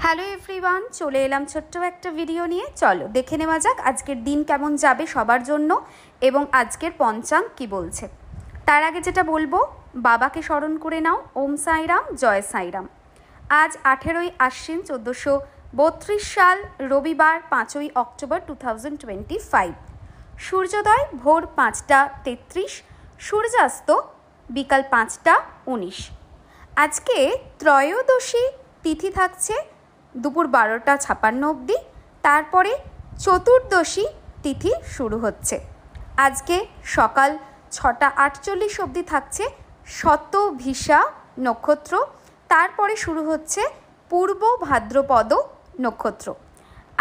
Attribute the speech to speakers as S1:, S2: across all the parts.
S1: Hello everyone, চলে এলাম ছোট্ট একটা ভিডিও নিয়ে। চলো দেখে নেওয়া যাক আজকের দিন কেমন যাবে সবার জন্য এবং আজকের পঞ্চাঙ্গ কি বলছে। তার আগে যেটা বলবো, বাবাকে স্মরণ করে নাও। ওম সাইরাম, জয় সাইরাম। আজ 18ই আশ্বিন 1432 সাল, রবিবার 5ই অক্টোবর 2025। সূর্যোদয় ভোর 5টা 33, সূর্যাস্ত বিকাল 5টা 19। আজকে ত্রয়োদশী তিথি থাকছে দুপুর 12টা 56 অবধি, তারপরে চতুর্দশী তিথি শুরু হচ্ছে। আজকে সকাল 6টা 48 অবধি থাকছে শতভিষা নক্ষত্র, তারপরে শুরু হচ্ছে পূর্ব ভাদ্রপদ নক্ষত্র।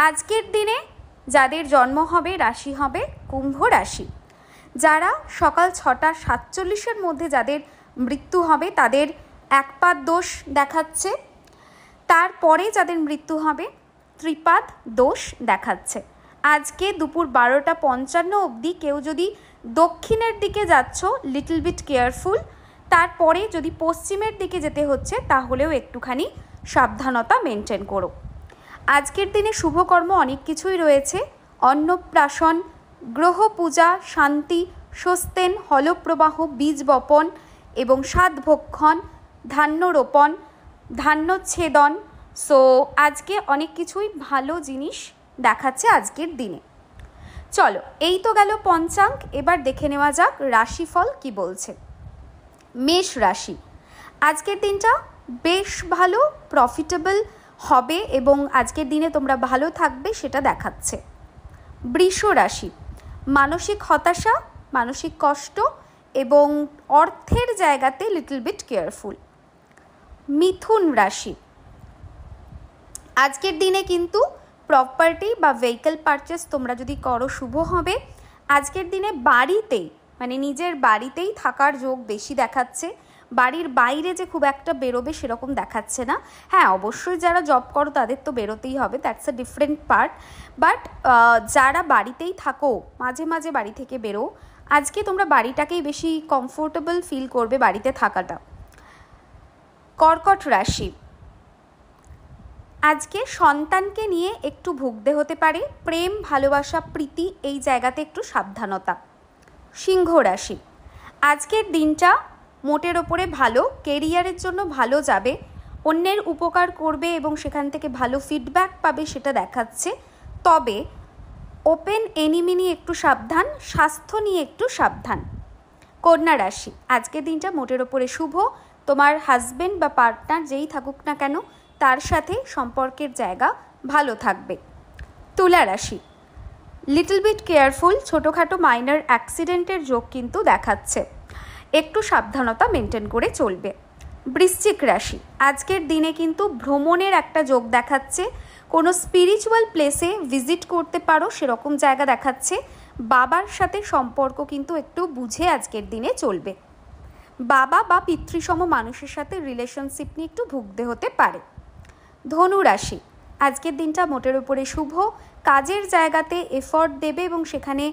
S1: আজকের দিনে যাদের জন্ম হবে রাশি হবে কুম্ভ রাশি। যারা সকাল 6টা 47-এর মধ্যে যাদের মৃত্যু হবে তাদের একপাদ দোষ দেখাচ্ছে, তারপরে যাদের মৃত্যু হবে ত্রিপাদ দোষ দেখাচ্ছে। আজকে দুপুর 12টা 55 অবধি কেউ যদি দক্ষিণের দিকে যাচ্ছ, লিটল বিট কেয়ারফুল। তারপরে যদি পশ্চিমের দিকে যেতে হচ্ছে তাহলেও একটুখানি সাবধানতা মেনটেন করো। আজকের দিনে শুভকর্ম অনেক কিছুই রয়েছে। অন্নপ্রাশন, গ্রহ পূজা, শান্তি, স্বস্তেন, হলপ্রবাহ, বীজ বপন এবং সাধভক্ষণ, ধান্য রোপণ, ধান্যচ্ছেদন। সো আজকে অনেক কিছুই ভালো জিনিস দেখাচ্ছে আজকের দিনে। চলো, এই তো গেল পঞ্চাঙ্গ। এবার দেখে নেওয়া যাক রাশিফল কি বলছে। মেষ রাশি, আজকের দিনটা বেশ ভালো, প্রফিটেবল হবে এবং আজকের দিনে তোমরা ভালো থাকবে সেটা দেখাচ্ছে। বৃষ রাশি, মানসিক হতাশা, মানসিক কষ্ট এবং অর্থের জায়গাতে লিটল বিট কেয়ারফুল। মিথুন রাশি, আজকের দিনে কিন্তু প্রপার্টি বা ভেহিকল পারচেস তোমরা যদি করো শুভ হবে। আজকের দিনে বাড়িতেই মানে নিজের বাড়িতেই থাকার যোগ বেশি দেখাচ্ছে। বাড়ির বাইরে যে খুব একটা বেরোবে সেরকম দেখাচ্ছে না। হ্যাঁ, অবশ্যই যারা জব করো তাদের তো বেরোতেই হবে, that's a different part. But যারা বাড়িতেই থাকো, মাঝে মাঝে বাড়ি থেকে বেরো, আজকে তোমরা বাড়িটাকেই বেশি কমফোর্টেবল ফিল করবে বাড়িতে থাকাটা। কর্কট রাশি, আজকে সন্তানকে নিয়ে একটু ভুগতে হতে পারে। প্রেম, ভালোবাসা, প্রীতি এই জায়গাতে একটু সাবধানতা। সিংহ রাশি, আজকের দিনটা মোটের ওপরে ভালো, কেরিয়ারের জন্য ভালো যাবে, অন্যের উপকার করবে এবং সেখান থেকে ভালো ফিডব্যাক পাবে সেটা দেখাচ্ছে। তবে ওপেন এনিমি নিয়ে একটু সাবধান, স্বাস্থ্য নিয়ে একটু সাবধান। কন্যা রাশি, আজকের দিনটা মোটের ওপরে শুভ। তোমার হাজবেন্ড বা পার্টনার যেই থাকুক না কেন তার সাথে সম্পর্কের জায়গা ভালো থাকবে। তুলা রাশি, লিটল বিট কেয়ারফুল, ছোটোখাটো মাইনর অ্যাক্সিডেন্টের যোগ কিন্তু দেখাচ্ছে, একটু সাবধানতা মেনটেন করে চলবে। বৃশ্চিক রাশি, আজকের দিনে কিন্তু ভ্রমণের একটা যোগ দেখাচ্ছে, কোনো স্পিরিচুয়াল প্লেসে ভিজিট করতে পারো সেরকম জায়গা দেখাচ্ছে। বাবার সাথে সম্পর্ক কিন্তু একটু বুঝে আজকের দিনে চলবে। বাবা বা পিতৃসম মানুষের সাথে রিলেশনশিপ নিয়ে একটু ভুগতে হতে পারে। ধনু রাশি, আজকের দিনটা মোটের উপরে শুভ, কাজের জায়গাতে এফর্ট দেবে এবং সেখানে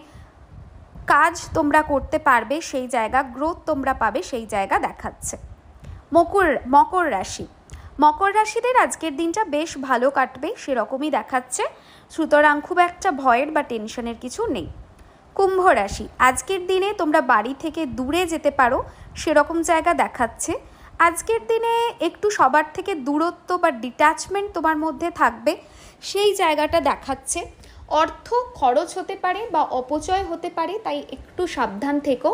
S1: কাজ তোমরা করতে পারবে, সেই জায়গা গ্রোথ তোমরা পাবে সেই জায়গা দেখাচ্ছে। মকর রাশি, মকর রাশিদের আজকের দিনটা বেশ ভালো কাটবে সেরকমই দেখাচ্ছে, সুতরাং খুব একটা ভয়ের বা টেনশনের কিছু নেই। কুম্ভ রাশি, আজকের দিনে তোমরা বাড়ি থেকে দূরে যেতে পারো সেরকম জায়গা দেখাচ্ছে। আজকের দিনে একটু সবার থেকে দূরত্ব বা ডিট্যাচমেন্ট তোমার মধ্যে থাকবে সেই জায়গাটা দেখাচ্ছে। অর্থ খরচ হতে পারে বা অপচয় হতে পারে, তাই একটু সাবধান থেকো।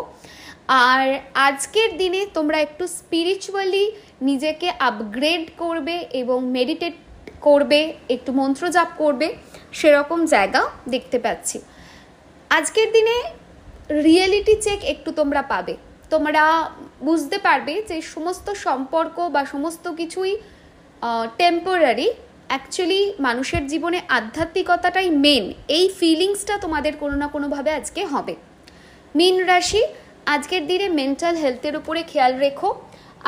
S1: আর আজকের দিনে তোমরা একটু স্পিরিচুয়ালি নিজেকে আপগ্রেড করবে এবং মেডিটেট করবে, একটু মন্ত্র জাপ করবে সেরকম জায়গা দেখতে পাচ্ছি। আজকের দিনে রিয়েলিটি চেক একটু তোমরা পাবে, তোমরা বুঝতে পারবে যে সমস্ত সম্পর্ক বা সমস্ত কিছুই টেম্পোরারি, অ্যাকচুয়ালি মানুষের জীবনে আধ্যাত্মিকতাটাই মেন, এই ফিলিংসটা তোমাদের কোনো না কোনোভাবে আজকে হবে। মীন রাশি, আজকের দিনে মেন্টাল হেলথের উপরে খেয়াল রেখো।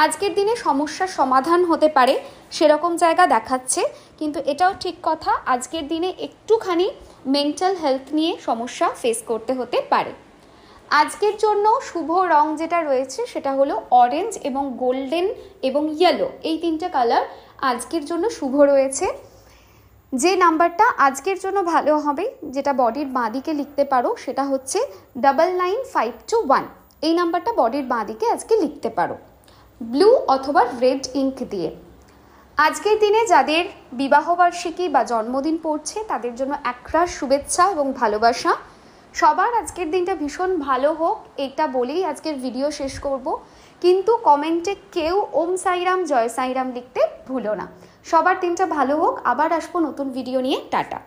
S1: আজকের দিনে সমস্যার সমাধান হতে পারে সেরকম জায়গা দেখাচ্ছে, কিন্তু এটাও ঠিক কথা আজকের দিনে একটুখানি মেন্টাল হেলথ নিয়ে সমস্যা ফেস করতে হতে পারে। আজকের জন্য শুভ রং যেটা রয়েছে সেটা হলো অরেঞ্জ এবং গোল্ডেন এবং ইয়েলো, এই তিনটে কালার আজকের জন্য শুভ রয়েছে। যে নাম্বারটা আজকের জন্য ভালো হবে, যেটা বডির বাঁ দিকে লিখতে পারো, সেটা হচ্ছে 99521। এই নাম্বারটা বডির বাঁ দিকে আজকে লিখতে পারো ব্লু অথবা রেড ইঙ্ক দিয়ে। আজকের দিনে যাদের বিবাহবার্ষিকী বা জন্মদিন পড়ছে তাদের জন্য একরাশ শুভেচ্ছা এবং ভালোবাসা। সবার আজকের দিনটা ভীষণ ভালো হোক, এটা বলেই আজকের ভিডিও শেষ করব। কিন্তু কমেন্টে কেউ ওম সাইরাম জয় সাইরাম লিখতে ভুলো না। সবার দিনটা ভালো হোক। আবার আসবো নতুন ভিডিও নিয়ে। টাটা।